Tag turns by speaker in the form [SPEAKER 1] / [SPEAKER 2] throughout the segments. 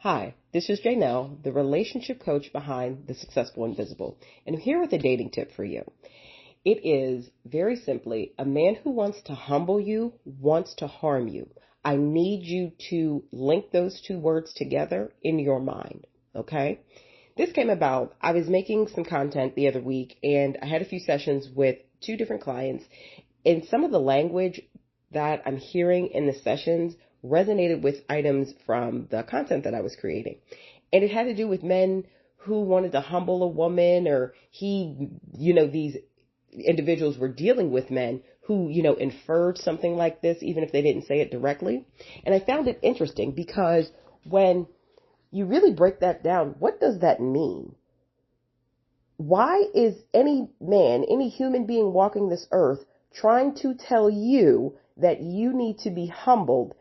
[SPEAKER 1] Hi, this is Janelle, the relationship coach behind The Successful Invisible, and I'm here with a dating tip for you. It is very simply a man who wants to humble you wants to harm you. I need you to link those two words together in your mind, okay? This came about, I was making some content the other week, and I had a few sessions with two different clients, and some of the language that I'm hearing in the sessions resonated with items from the content that I was creating. And it had to do with men who wanted to humble a woman, or these individuals were dealing with men who, inferred something like this, even if they didn't say it directly. And I found it interesting because when you really break that down, what does that mean? Why is any man, any human being walking this earth trying to tell you that you need to be humbled?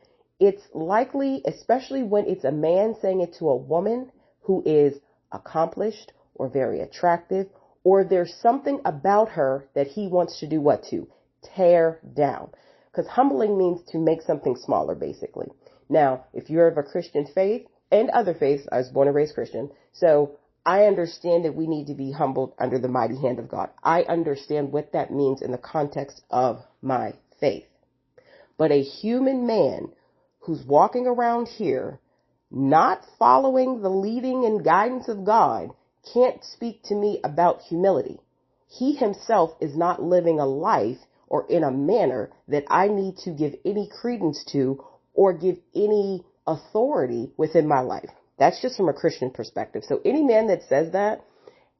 [SPEAKER 1] It's likely, especially when it's a man saying it to a woman who is accomplished or very attractive, or there's something about her that he wants to do what? To tear down. Because humbling means to make something smaller, basically. Now, if you're of a Christian faith and other faiths, I was born and raised Christian, so I understand that we need to be humbled under the mighty hand of God. I understand what that means in the context of my faith. But a human man who's walking around here not following the leading and guidance of God can't speak to me about humility. He himself is not living a life or in a manner that I need to give any credence to or give any authority within my life. That's just from a Christian perspective. So any man that says that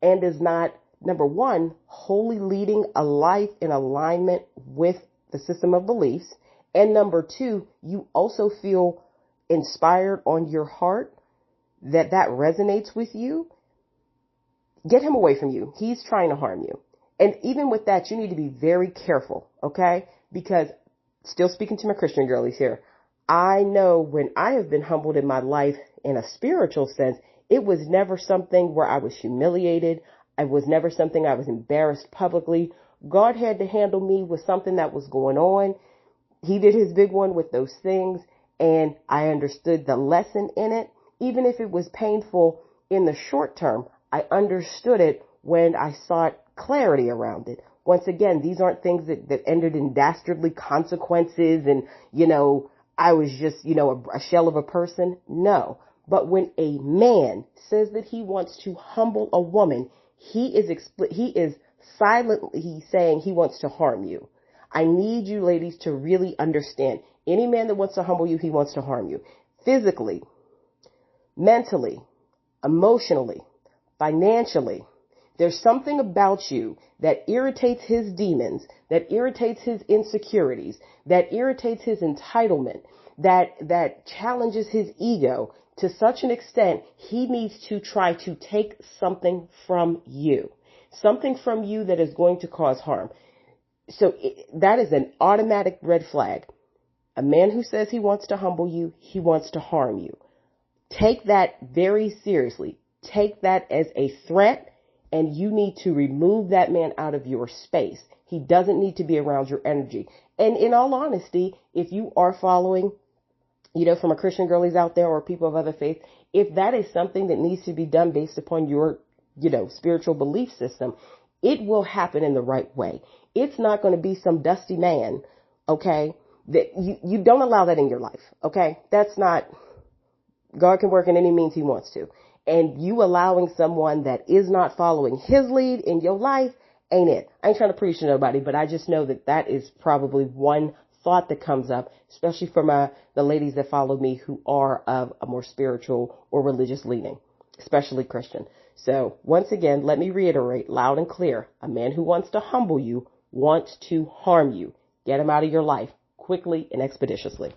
[SPEAKER 1] and is not, number one, wholly leading a life in alignment with the system of beliefs, and number two, you also feel inspired on your heart that resonates with you, get him away from you. He's trying to harm you. And even with that, you need to be very careful, okay? Because, still speaking to my Christian girlies here, I know when I have been humbled in my life in a spiritual sense, it was never something where I was humiliated. It was never something I was embarrassed publicly. God had to handle me with something that was going on. He did his big one with those things, and I understood the lesson in it. Even if it was painful in the short term, I understood it when I sought clarity around it. Once again, these aren't things that ended in dastardly consequences and, I was just, a shell of a person. No. But when a man says that he wants to humble a woman, he is silently saying he wants to harm you. I need you ladies to really understand. Any man that wants to humble you, he wants to harm you. Physically, mentally, emotionally, financially. There's something about you that irritates his demons, that irritates his insecurities, that irritates his entitlement, that challenges his ego to such an extent he needs to try to take something from you that is going to cause harm. So that is an automatic red flag. A man who says he wants to humble you, he wants to harm you. Take that very seriously. Take that as a threat, and you need to remove that man out of your space. He doesn't need to be around your energy. And in all honesty, if you are following, from a Christian girlies out there or people of other faiths, if that is something that needs to be done based upon your, spiritual belief system, it will happen in the right way. It's not going to be some dusty man, okay? That you don't allow that in your life, okay? That's not, God can work in any means he wants to. And you allowing someone that is not following his lead in your life ain't it. I ain't trying to preach to nobody, but I just know that is probably one thought that comes up, especially for the ladies that follow me who are of a more spiritual or religious leaning, especially Christian. So once again, let me reiterate loud and clear. A man who wants to humble you wants to harm you. Get him out of your life quickly and expeditiously.